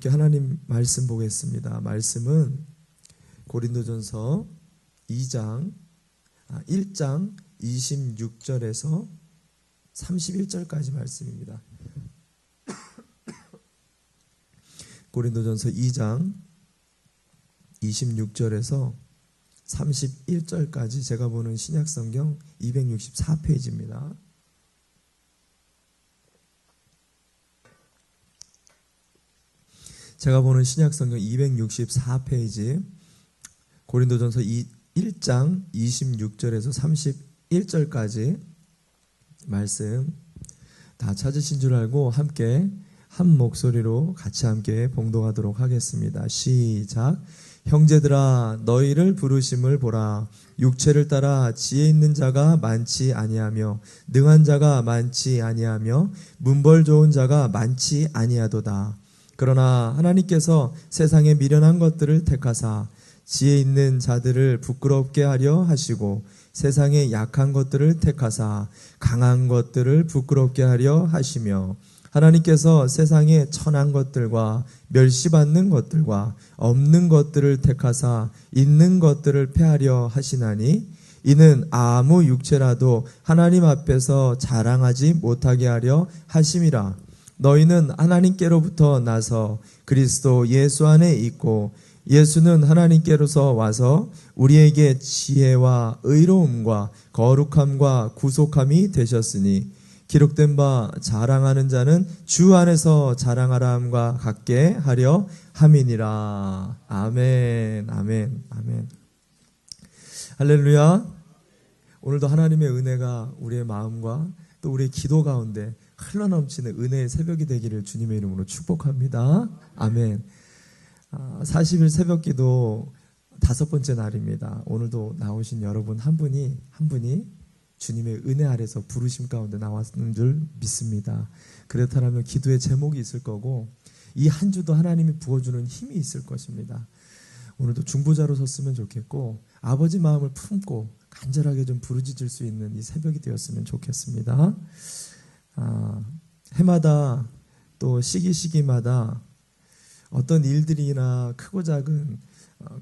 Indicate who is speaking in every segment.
Speaker 1: 함께 하나님 말씀 보겠습니다. 말씀은 고린도전서 1장 26절에서 31절까지 말씀입니다. 고린도전서 2장 26절에서 31절까지 제가 보는 신약성경 264페이지입니다. 제가 보는 신약성경 264페이지 고린도전서 1장 26절에서 31절까지 말씀 다 찾으신 줄 알고 함께 한 목소리로 같이 함께 봉독하도록 하겠습니다. 시작. 형제들아 너희를 부르심을 보라. 육체를 따라 지혜 있는 자가 많지 아니하며 능한 자가 많지 아니하며 문벌 좋은 자가 많지 아니하도다. 그러나 하나님께서 세상에 미련한 것들을 택하사 지혜 있는 자들을 부끄럽게 하려 하시고 세상에 약한 것들을 택하사 강한 것들을 부끄럽게 하려 하시며 하나님께서 세상에 천한 것들과 멸시받는 것들과 없는 것들을 택하사 있는 것들을 패하려 하시나니 이는 아무 육체라도 하나님 앞에서 자랑하지 못하게 하려 하심이라. 너희는 하나님께로부터 나서 그리스도 예수 안에 있고 예수는 하나님께로서 와서 우리에게 지혜와 의로움과 거룩함과 구속함이 되셨으니 기록된 바 자랑하는 자는 주 안에서 자랑하라 함과 같게 하려 함이니라. 아멘, 아멘, 아멘. 할렐루야. 오늘도 하나님의 은혜가 우리의 마음과 또 우리의 기도 가운데 흘러넘치는 은혜의 새벽이 되기를 주님의 이름으로 축복합니다. 아멘. 40일 새벽기도 5번째 날입니다. 오늘도 나오신 여러분 한 분이 주님의 은혜 아래서 부르심 가운데 나왔는 줄 믿습니다. 그렇다면 기도의 제목이 있을 거고 이 한 주도 하나님이 부어주는 힘이 있을 것입니다. 오늘도 중보자로 섰으면 좋겠고 아버지 마음을 품고 간절하게 좀 부르짖을 수 있는 이 새벽이 되었으면 좋겠습니다. 해마다 또 시기마다 어떤 일들이나 크고 작은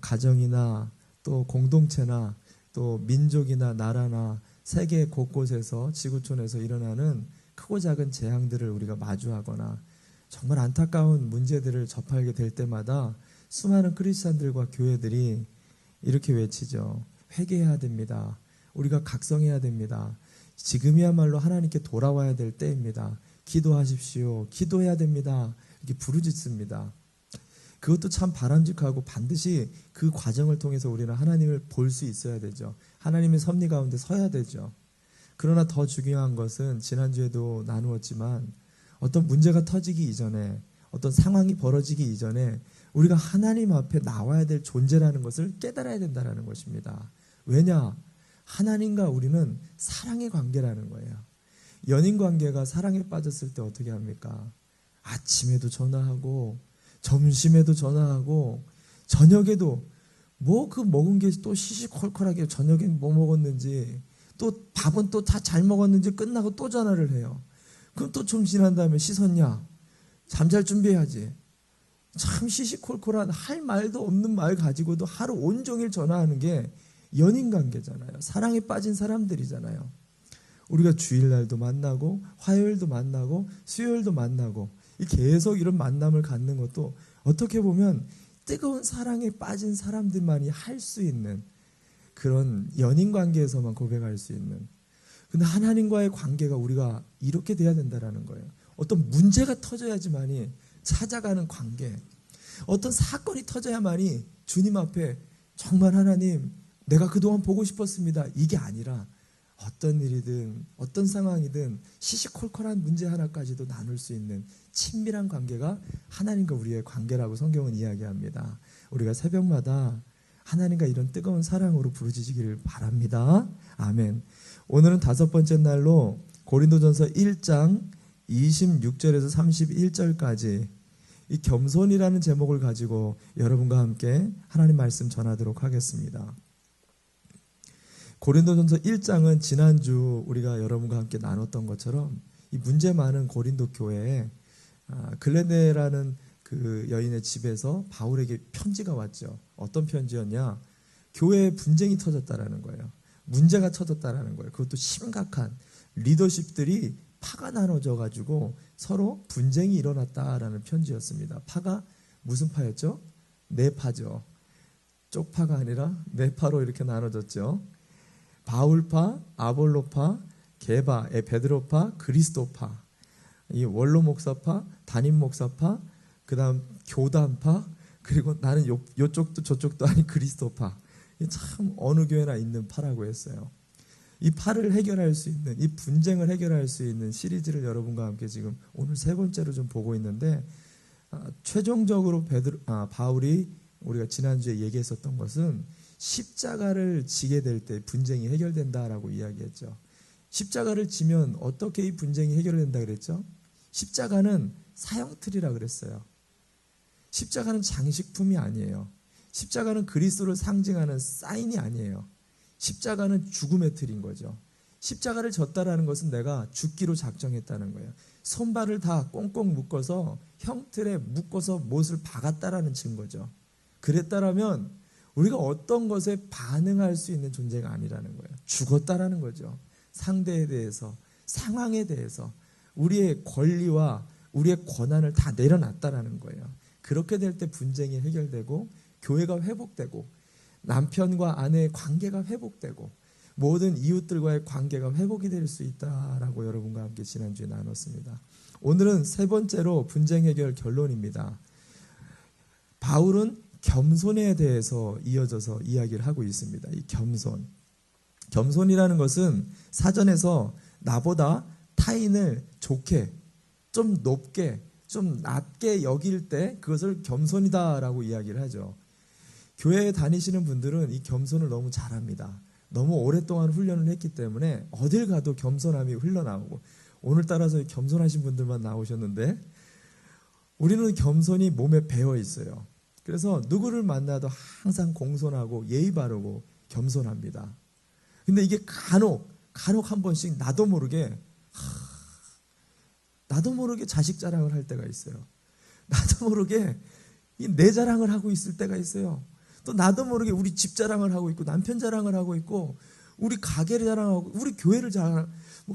Speaker 1: 가정이나 또 공동체나 또 민족이나 나라나 세계 곳곳에서 지구촌에서 일어나는 크고 작은 재앙들을 우리가 마주하거나 정말 안타까운 문제들을 접하게 될 때마다 수많은 크리스찬들과 교회들이 이렇게 외치죠. 회개해야 됩니다. 우리가 각성해야 됩니다. 지금이야말로 하나님께 돌아와야 될 때입니다. 기도하십시오. 기도해야 됩니다. 이렇게 부르짖습니다. 그것도 참 바람직하고 반드시 그 과정을 통해서 우리는 하나님을 볼 수 있어야 되죠. 하나님의 섭리 가운데 서야 되죠. 그러나 더 중요한 것은 지난주에도 나누었지만 어떤 문제가 터지기 이전에 어떤 상황이 벌어지기 이전에 우리가 하나님 앞에 나와야 될 존재라는 것을 깨달아야 된다는 것입니다. 왜냐? 하나님과 우리는 사랑의 관계라는 거예요. 연인 관계가 사랑에 빠졌을 때 어떻게 합니까? 아침에도 전화하고 점심에도 전화하고 저녁에도 뭐 그 먹은 게 또 시시콜콜하게 저녁에 뭐 먹었는지 또 밥은 또 다 잘 먹었는지 끝나고 또 전화를 해요. 그럼 또 좀 지난 다음에 씻었냐? 잠잘 준비해야지. 참 시시콜콜한 할 말도 없는 말 가지고도 하루 온종일 전화하는 게 연인관계잖아요. 사랑에 빠진 사람들이잖아요. 우리가 주일날도 만나고 화요일도 만나고 수요일도 만나고 계속 이런 만남을 갖는 것도 어떻게 보면 뜨거운 사랑에 빠진 사람들만이 할 수 있는 그런 연인관계에서만 고백할 수 있는. 근데 하나님과의 관계가 우리가 이렇게 돼야 된다는 거예요. 어떤 문제가 터져야지만이 찾아가는 관계, 어떤 사건이 터져야만이 주님 앞에 정말 하나님 내가 그동안 보고 싶었습니다. 이게 아니라 어떤 일이든 어떤 상황이든 시시콜콜한 문제 하나까지도 나눌 수 있는 친밀한 관계가 하나님과 우리의 관계라고 성경은 이야기합니다. 우리가 새벽마다 하나님과 이런 뜨거운 사랑으로 부르짖기를 바랍니다. 아멘. 오늘은 5번째 날로 고린도전서 1장 26절에서 31절까지 이 겸손이라는 제목을 가지고 여러분과 함께 하나님 말씀 전하도록 하겠습니다. 고린도전서 1장은 지난주 우리가 여러분과 함께 나눴던 것처럼 이 문제 많은 고린도 교회에 글레네라는 그 여인의 집에서 바울에게 편지가 왔죠. 어떤 편지였냐? 교회에 분쟁이 터졌다라는 거예요. 문제가 터졌다라는 거예요. 그것도 심각한 리더십들이 파가 나눠져 가지고 서로 분쟁이 일어났다라는 편지였습니다. 파가 무슨 파였죠? 네 파죠. 쪽파가 아니라 네 파로 이렇게 나눠졌죠. 바울파, 아볼로파, 게바, 베드로파, 그리스도파, 이 원로 목사파, 담임 목사파, 그다음 교단파, 그리고 나는 요쪽도 저쪽도 아닌 그리스도파. 참 어느 교회나 있는 파라고 했어요. 이 파를 해결할 수 있는, 이 분쟁을 해결할 수 있는 시리즈를 여러분과 함께 지금 오늘 세 번째로 좀 보고 있는데, 최종적으로 바울이 우리가 지난주에 얘기했었던 것은 십자가를 지게 될 때 분쟁이 해결된다라고 이야기했죠. 십자가를 지면 어떻게 이 분쟁이 해결된다 그랬죠? 십자가는 사형틀이라 그랬어요. 십자가는 장식품이 아니에요. 십자가는 그리스도를 상징하는 사인이 아니에요. 십자가는 죽음의 틀인 거죠. 십자가를 졌다라는 것은 내가 죽기로 작정했다는 거예요. 손발을 다 꽁꽁 묶어서 형틀에 묶어서 못을 박았다라는 증거죠. 그랬다라면 우리가 어떤 것에 반응할 수 있는 존재가 아니라는 거예요. 죽었다라는 거죠. 상대에 대해서, 상황에 대해서 우리의 권리와 우리의 권한을 다 내려놨다라는 거예요. 그렇게 될 때 분쟁이 해결되고 교회가 회복되고 남편과 아내의 관계가 회복되고 모든 이웃들과의 관계가 회복이 될 수 있다라고 여러분과 함께 지난주에 나눴습니다. 오늘은 세 번째로 분쟁 해결 결론입니다. 바울은 겸손에 대해서 이어져서 이야기를 하고 있습니다. 이 겸손. 겸손이라는 것은 사전에서 나보다 타인을 좋게, 좀 높게, 좀 낮게 여길 때 그것을 겸손이다라고 이야기를 하죠. 교회에 다니시는 분들은 이 겸손을 너무 잘합니다. 너무 오랫동안 훈련을 했기 때문에 어딜 가도 겸손함이 흘러나오고, 오늘따라서 겸손하신 분들만 나오셨는데 우리는 겸손이 몸에 배어 있어요. 그래서 누구를 만나도 항상 공손하고 예의 바르고 겸손합니다. 근데 이게 간혹 한 번씩 나도 모르게 자식 자랑을 할 때가 있어요. 나도 모르게 내 자랑을 하고 있을 때가 있어요. 또 나도 모르게 우리 집 자랑을 하고 있고 남편 자랑을 하고 있고 우리 가게를 자랑하고 우리 교회를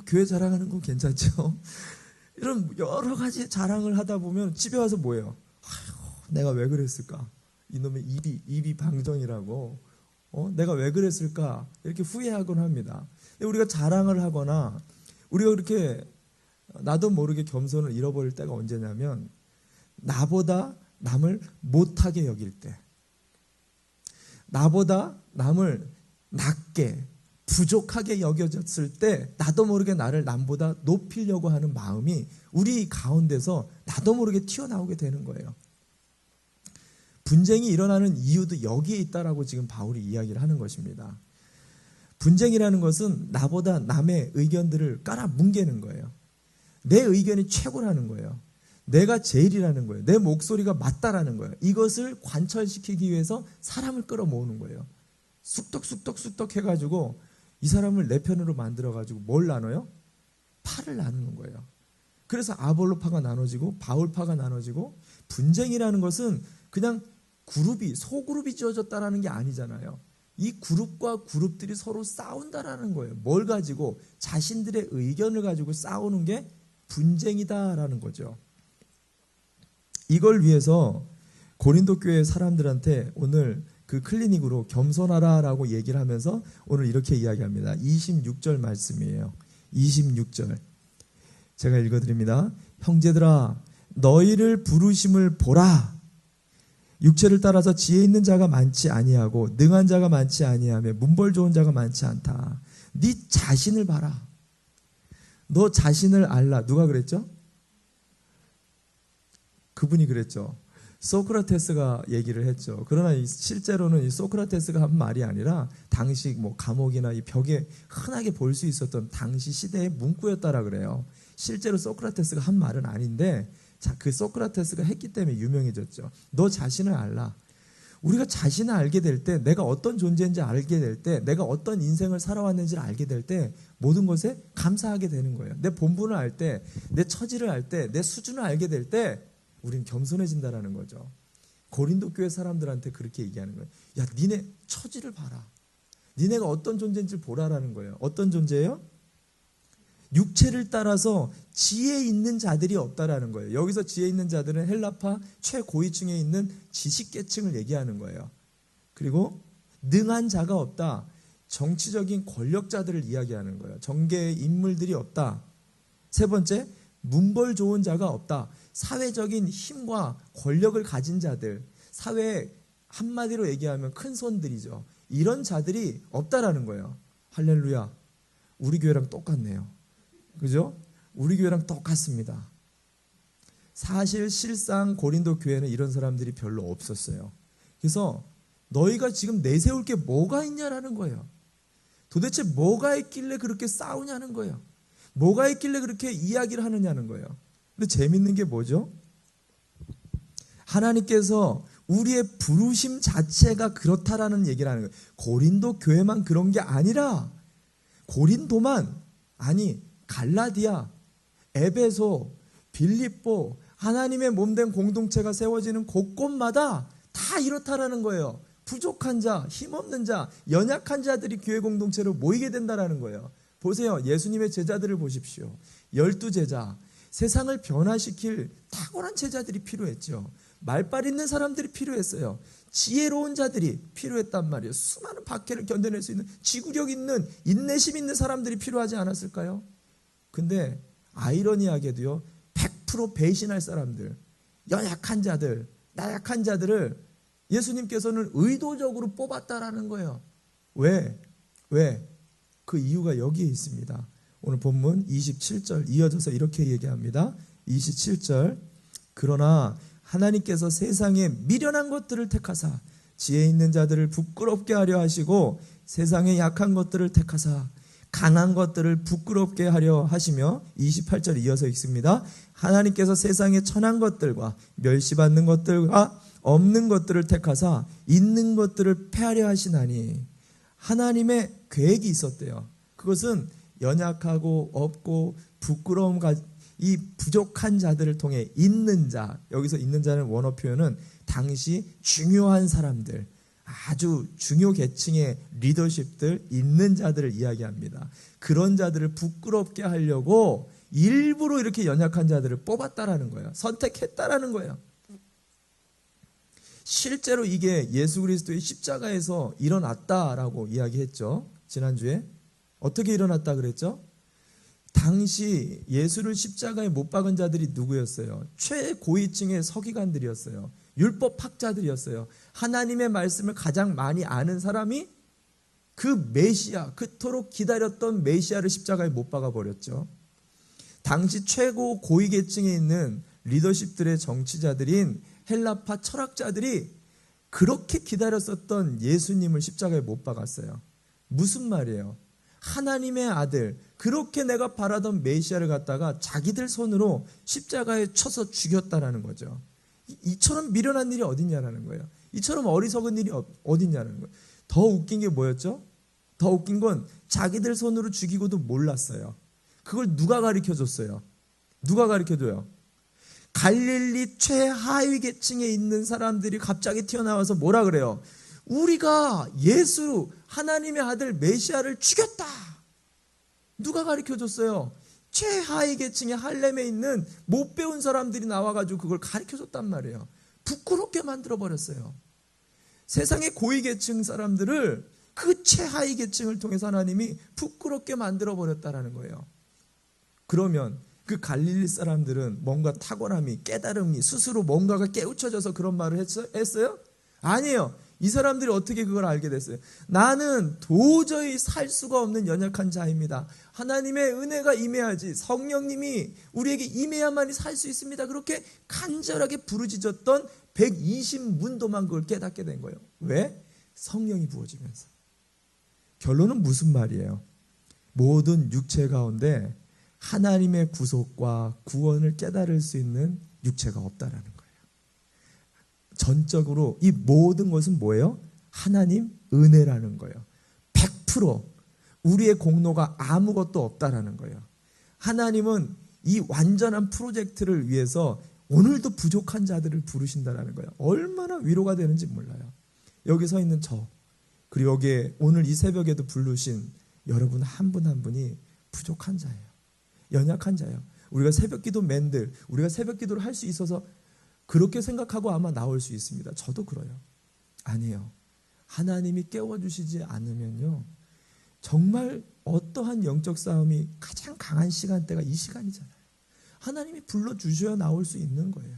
Speaker 1: 교회 자랑하는 건 괜찮죠. 이런 여러 가지 자랑을 하다 보면 집에 와서 뭐예요? 내가 왜 그랬을까? 이놈의 입이 방정이라고. 내가 왜 그랬을까? 이렇게 후회하곤 합니다. 우리가 자랑을 하거나 우리가 그렇게 나도 모르게 겸손을 잃어버릴 때가 언제냐면 나보다 남을 못하게 여길 때, 나보다 남을 낮게 부족하게 여겨졌을 때 나도 모르게 나를 남보다 높이려고 하는 마음이 우리 가운데서 나도 모르게 튀어나오게 되는 거예요. 분쟁이 일어나는 이유도 여기에 있다라고 지금 바울이 이야기를 하는 것입니다. 분쟁이라는 것은 나보다 남의 의견들을 깔아뭉개는 거예요. 내 의견이 최고라는 거예요. 내가 제일이라는 거예요. 내 목소리가 맞다라는 거예요. 이것을 관철시키기 위해서 사람을 끌어모으는 거예요. 쑥떡 해가지고 이 사람을 내 편으로 만들어가지고 뭘 나눠요? 파를 나누는 거예요. 그래서 아볼로파가 나눠지고 바울파가 나눠지고, 분쟁이라는 것은 그냥 소그룹이 지어졌다라는 게 아니잖아요. 이 그룹과 그룹들이 서로 싸운다라는 거예요. 뭘 가지고? 자신들의 의견을 가지고 싸우는 게 분쟁이다라는 거죠. 이걸 위해서 고린도 교회 사람들한테 오늘 그 클리닉으로 겸손하라라고 얘기를 하면서 오늘 이렇게 이야기합니다. 26절 말씀이에요. 26절 제가 읽어드립니다. 형제들아, 너희를 부르심을 보라. 육체를 따라서 지혜 있는 자가 많지 아니하고 능한 자가 많지 아니하며 문벌 좋은 자가 많지 않다. 네 자신을 봐라. 너 자신을 알라. 누가 그랬죠? 그분이 그랬죠. 소크라테스가 얘기를 했죠. 그러나 실제로는 이 소크라테스가 한 말이 아니라 당시 감옥이나 이 벽에 흔하게 볼 수 있었던 당시 시대의 문구였다라 그래요. 실제로 소크라테스가 한 말은 아닌데 그 소크라테스가 했기 때문에 유명해졌죠. 너 자신을 알라. 우리가 자신을 알게 될 때, 내가 어떤 존재인지 알게 될 때, 내가 어떤 인생을 살아왔는지를 알게 될 때 모든 것에 감사하게 되는 거예요. 내 본분을 알 때, 내 처지를 알 때, 내 수준을 알게 될 때 우린 겸손해진다라는 거죠. 고린도 교회 사람들한테 그렇게 얘기하는 거예요. 야, 니네 처지를 봐라. 니네가 어떤 존재인지 보라라는 거예요. 어떤 존재예요? 육체를 따라서 지혜 있는 자들이 없다라는 거예요. 여기서 지혜 있는 자들은 헬라파 최고위층에 있는 지식계층을 얘기하는 거예요. 그리고 능한 자가 없다. 정치적인 권력자들을 이야기하는 거예요. 정계의 인물들이 없다. 세 번째, 문벌 좋은 자가 없다. 사회적인 힘과 권력을 가진 자들, 사회에 한마디로 얘기하면 큰 손들이죠. 이런 자들이 없다라는 거예요. 할렐루야. 우리 교회랑 똑같네요. 그죠? 우리 교회랑 똑같습니다. 사실 실상 고린도 교회는 이런 사람들이 별로 없었어요. 그래서 너희가 지금 내세울 게 뭐가 있냐라는 거예요. 도대체 뭐가 있길래 그렇게 싸우냐는 거예요. 뭐가 있길래 그렇게 이야기를 하느냐는 거예요. 근데 재밌는 게 뭐죠? 하나님께서 우리의 부르심 자체가 그렇다라는 얘기를 하는 거예요. 고린도 교회만 그런 게 아니라 고린도만, 아니 갈라디아, 에베소, 빌립보, 하나님의 몸된 공동체가 세워지는 곳곳마다 다 이렇다라는 거예요. 부족한 자, 힘없는 자, 연약한 자들이 교회 공동체로 모이게 된다라는 거예요. 보세요. 예수님의 제자들을 보십시오. 12제자, 세상을 변화시킬 탁월한 제자들이 필요했죠. 말빨 있는 사람들이 필요했어요. 지혜로운 자들이 필요했단 말이에요. 수많은 박해를 견뎌낼 수 있는 지구력 있는 인내심 있는 사람들이 필요하지 않았을까요? 근데 아이러니하게도요, 100% 배신할 사람들, 연약한 자들, 나약한 자들을 예수님께서는 의도적으로 뽑았다라는 거예요. 왜? 그 이유가 여기에 있습니다. 오늘 본문 27절 이어져서 이렇게 얘기합니다. 27절, 그러나 하나님께서 세상에 미련한 것들을 택하사 지혜 있는 자들을 부끄럽게 하려 하시고 세상에 약한 것들을 택하사 강한 것들을 부끄럽게 하려 하시며 28절 이어서 읽습니다. 하나님께서 세상에 천한 것들과 멸시받는 것들과 없는 것들을 택하사 있는 것들을 패하려 하시나니. 하나님의 계획이 있었대요. 그것은 연약하고 없고 부끄러움, 이 부족한 자들을 통해 있는 자, 여기서 있는 자는 원어 표현은 당시 중요한 사람들, 아주 중요 계층의 리더십들, 있는 자들을 이야기합니다. 그런 자들을 부끄럽게 하려고 일부러 이렇게 연약한 자들을 뽑았다라는 거예요. 선택했다라는 거예요. 실제로 이게 예수 그리스도의 십자가에서 일어났다라고 이야기했죠. 지난주에 어떻게 일어났다 그랬죠? 당시 예수를 십자가에 못 박은 자들이 누구였어요? 최고위층의 서기관들이었어요. 율법 학자들이었어요. 하나님의 말씀을 가장 많이 아는 사람이 그 메시아, 그토록 기다렸던 메시아를 십자가에 못 박아 버렸죠. 당시 최고 고위 계층에 있는 리더십들의 정치자들인 헬라파 철학자들이 그렇게 기다렸었던 예수님을 십자가에 못 박았어요. 무슨 말이에요? 하나님의 아들, 그렇게 내가 바라던 메시아를 갖다가 자기들 손으로 십자가에 쳐서 죽였다라는 거죠. 이처럼 미련한 일이 어딨냐라는 거예요. 이처럼 어리석은 일이 어딨냐는 거예요. 더 웃긴 게 뭐였죠? 더 웃긴 건 자기들 손으로 죽이고도 몰랐어요. 그걸 누가 가르쳐줬어요? 누가 가르쳐줘요? 갈릴리 최하위 계층에 있는 사람들이 갑자기 튀어나와서 뭐라 그래요? 우리가 예수, 하나님의 아들 메시아를 죽였다. 누가 가르쳐줬어요? 최하위 계층의 할렘에 있는 못 배운 사람들이 나와가지고 그걸 가르쳐줬단 말이에요. 부끄럽게 만들어버렸어요. 세상의 고위 계층 사람들을 그 최하위 계층을 통해서 하나님이 부끄럽게 만들어버렸다라는 거예요. 그러면 그 갈릴리 사람들은 뭔가 탁월함이, 깨달음이, 스스로 뭔가가 깨우쳐져서 그런 말을 했어요? 아니에요. 이 사람들이 어떻게 그걸 알게 됐어요? 나는 도저히 살 수가 없는 연약한 자입니다. 하나님의 은혜가 임해야지, 성령님이 우리에게 임해야만이 살 수 있습니다. 그렇게 간절하게 부르짖었던 120문도만 그걸 깨닫게 된 거예요. 왜? 성령이 부어지면서. 결론은 무슨 말이에요? 모든 육체 가운데 하나님의 구속과 구원을 깨달을 수 있는 육체가 없다라는 거예요. 전적으로 이 모든 것은 뭐예요? 하나님 은혜라는 거예요. 100% 우리의 공로가 아무것도 없다라는 거예요. 하나님은 이 완전한 프로젝트를 위해서 오늘도 부족한 자들을 부르신다라는 거예요. 얼마나 위로가 되는지 몰라요. 여기 서 있는 저, 그리고 여기에 오늘 이 새벽에도 부르신 여러분 한 분 한 분이 부족한 자예요. 연약한 자예요. 우리가 새벽기도 맨들, 우리가 새벽기도를 할 수 있어서 그렇게 생각하고 아마 나올 수 있습니다. 저도 그래요. 아니에요. 하나님이 깨워주시지 않으면요, 정말 어떠한 영적 싸움이 가장 강한 시간대가 이 시간이잖아요. 하나님이 불러주셔야 나올 수 있는 거예요.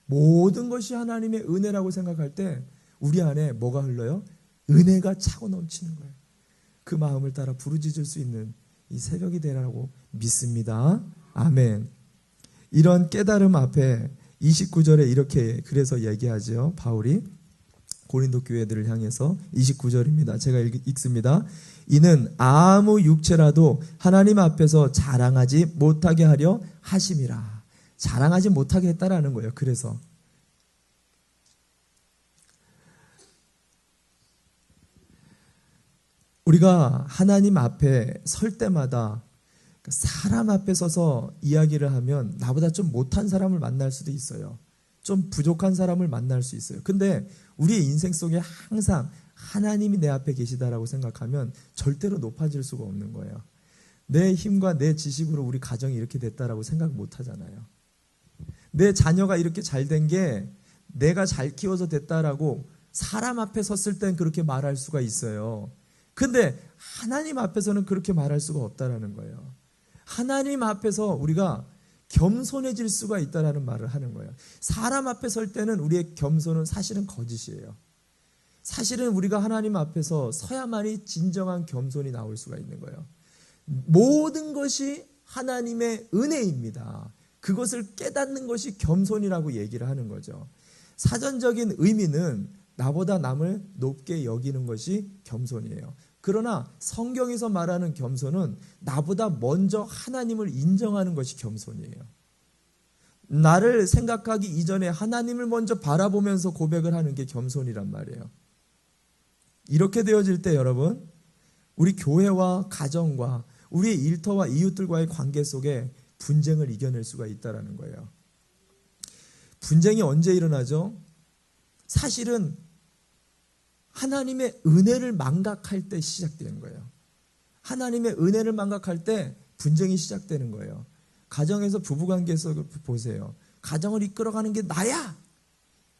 Speaker 1: 모든 것이 하나님의 은혜라고 생각할 때 우리 안에 뭐가 흘러요? 은혜가 차고 넘치는 거예요. 그 마음을 따라 부르짖을 수 있는 이 새벽이 되라고 믿습니다. 아멘. 이런 깨달음 앞에 29절에 이렇게 그래서 얘기하죠. 바울이 고린도 교회들을 향해서 29절입니다. 제가 읽습니다. 이는 아무 육체라도 하나님 앞에서 자랑하지 못하게 하려 하심이라. 자랑하지 못하게 했다라는 거예요. 그래서 우리가 하나님 앞에 설 때마다 사람 앞에 서서 이야기를 하면 나보다 좀 못한 사람을 만날 수도 있어요. 좀 부족한 사람을 만날 수 있어요. 근데 우리의 인생 속에 항상 하나님이 내 앞에 계시다라고 생각하면 절대로 높아질 수가 없는 거예요. 내 힘과 내 지식으로 우리 가정이 이렇게 됐다라고 생각 못 하잖아요. 내 자녀가 이렇게 잘 된 게 내가 잘 키워서 됐다라고 사람 앞에 섰을 땐 그렇게 말할 수가 있어요. 근데 하나님 앞에서는 그렇게 말할 수가 없다라는 거예요. 하나님 앞에서 우리가 겸손해질 수가 있다라는 말을 하는 거예요. 사람 앞에 설 때는 우리의 겸손은 사실은 거짓이에요. 사실은 우리가 하나님 앞에서 서야만이 진정한 겸손이 나올 수가 있는 거예요. 모든 것이 하나님의 은혜입니다. 그것을 깨닫는 것이 겸손이라고 얘기를 하는 거죠. 사전적인 의미는 나보다 남을 높게 여기는 것이 겸손이에요. 그러나 성경에서 말하는 겸손은 나보다 먼저 하나님을 인정하는 것이 겸손이에요. 나를 생각하기 이전에 하나님을 먼저 바라보면서 고백을 하는 게 겸손이란 말이에요. 이렇게 되어질 때 여러분, 우리 교회와 가정과 우리의 일터와 이웃들과의 관계 속에 분쟁을 이겨낼 수가 있다는 거예요. 분쟁이 언제 일어나죠? 사실은 하나님의 은혜를 망각할 때 시작되는 거예요. 하나님의 은혜를 망각할 때 분쟁이 시작되는 거예요. 가정에서 부부관계에서 보세요. 가정을 이끌어가는 게 나야!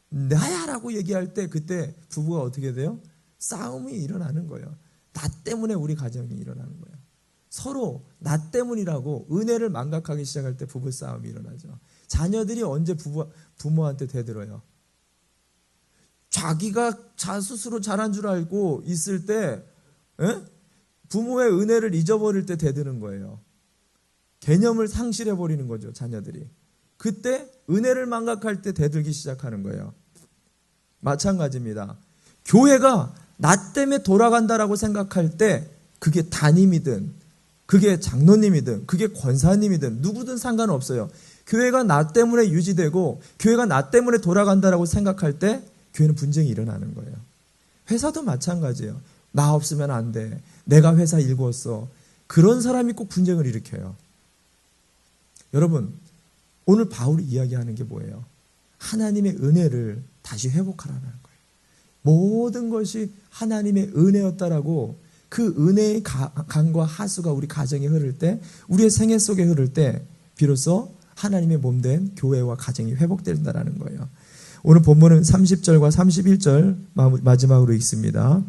Speaker 1: 나야라고 얘기할 때 그때 부부가 어떻게 돼요? 싸움이 일어나는 거예요. 나 때문에 우리 가정이 일어나는 거예요. 서로 나 때문이라고 은혜를 망각하기 시작할 때 부부싸움이 일어나죠. 자녀들이 언제 부모한테 대들어요? 자기가 스스로 잘한 줄 알고 있을 때 부모의 은혜를 잊어버릴 때 대드는 거예요. 개념을 상실해버리는 거죠, 자녀들이. 그때 은혜를 망각할 때 대들기 시작하는 거예요. 마찬가지입니다. 교회가 나 때문에 돌아간다라고 생각할 때 그게 담임이든 그게 장로님이든 그게 권사님이든 누구든 상관없어요. 교회가 나 때문에 유지되고 교회가 나 때문에 돌아간다라고 생각할 때 교회는 분쟁이 일어나는 거예요. 회사도 마찬가지예요. 나 없으면 안 돼. 내가 회사 일구었어. 그런 사람이 꼭 분쟁을 일으켜요. 여러분, 오늘 바울이 이야기하는 게 뭐예요? 하나님의 은혜를 다시 회복하라는 거예요. 모든 것이 하나님의 은혜였다라고 그 은혜의 강과 하수가 우리 가정에 흐를 때, 우리의 생애 속에 흐를 때 비로소 하나님의 몸된 교회와 가정이 회복된다는 거예요. 오늘 본문은 30절과 31절 마지막으로 읽습니다.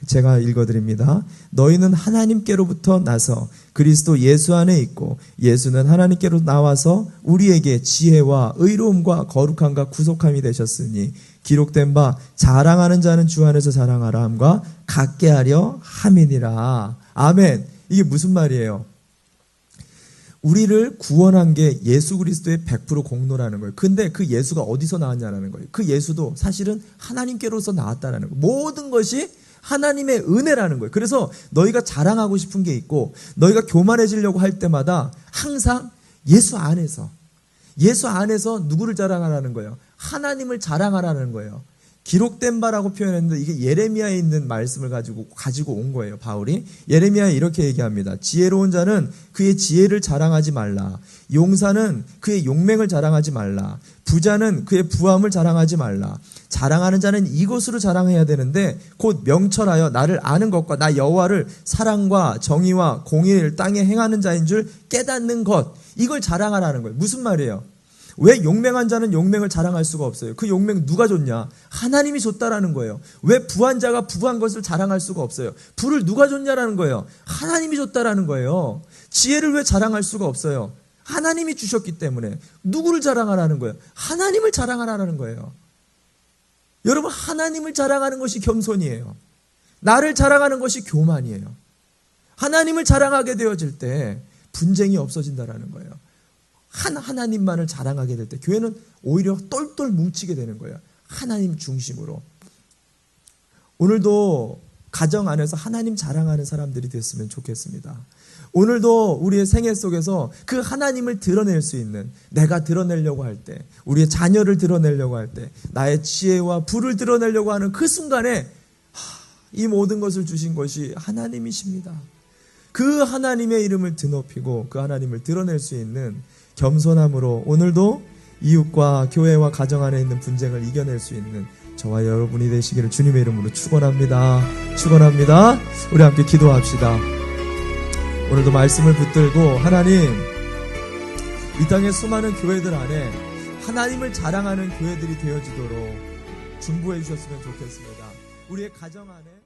Speaker 1: 제가 읽어드립니다. 너희는 하나님께로부터 나서 그리스도 예수 안에 있고 예수는 하나님께로 나와서 우리에게 지혜와 의로움과 거룩함과 구속함이 되셨으니 기록된 바 자랑하는 자는 주 안에서 자랑하라 함과 같게 하려 함이니라. 아멘. 이게 무슨 말이에요? 우리를 구원한 게 예수 그리스도의 100% 공로라는 거예요. 근데 그 예수가 어디서 나왔냐라는 거예요. 그 예수도 사실은 하나님께로서 나왔다라는 거예요. 모든 것이 하나님의 은혜라는 거예요. 그래서 너희가 자랑하고 싶은 게 있고 너희가 교만해지려고 할 때마다 항상 예수 안에서 누구를 자랑하라는 거예요? 하나님을 자랑하라는 거예요. 기록된 바라고 표현했는데 이게 예레미야에 있는 말씀을 가지고 온 거예요. 바울이 예레미야에 이렇게 얘기합니다. 지혜로운 자는 그의 지혜를 자랑하지 말라. 용사는 그의 용맹을 자랑하지 말라. 부자는 그의 부함을 자랑하지 말라. 자랑하는 자는 이것으로 자랑해야 되는데 곧 명철하여 나를 아는 것과 나 여호와를 사랑과 정의와 공의를 땅에 행하는 자인 줄 깨닫는 것. 이걸 자랑하라는 거예요. 무슨 말이에요? 왜 용맹한 자는 용맹을 자랑할 수가 없어요? 그 용맹 누가 줬냐? 하나님이 줬다라는 거예요. 왜 부한 자가 부한 것을 자랑할 수가 없어요? 부를 누가 줬냐라는 거예요. 하나님이 줬다라는 거예요. 지혜를 왜 자랑할 수가 없어요? 하나님이 주셨기 때문에. 누구를 자랑하라는 거예요? 하나님을 자랑하라는 거예요. 여러분, 하나님을 자랑하는 것이 겸손이에요. 나를 자랑하는 것이 교만이에요. 하나님을 자랑하게 되어질 때 분쟁이 없어진다라는 거예요. 하나님만을 자랑하게 될 때 교회는 오히려 똘똘 뭉치게 되는 거예요. 하나님 중심으로. 오늘도 가정 안에서 하나님 자랑하는 사람들이 됐으면 좋겠습니다. 오늘도 우리의 생애 속에서 그 하나님을 드러낼 수 있는, 내가 드러내려고 할 때, 우리의 자녀를 드러내려고 할 때, 나의 지혜와 부를 드러내려고 하는 그 순간에 이 모든 것을 주신 것이 하나님이십니다. 그 하나님의 이름을 드높이고 그 하나님을 드러낼 수 있는 겸손함으로 오늘도 이웃과 교회와 가정 안에 있는 분쟁을 이겨낼 수 있는 저와 여러분이 되시기를 주님의 이름으로 축원합니다. 축원합니다. 우리 함께 기도합시다. 오늘도 말씀을 붙들고 하나님, 이 땅의 수많은 교회들 안에 하나님을 자랑하는 교회들이 되어지도록 중보해 주셨으면 좋겠습니다. 우리의 가정 안에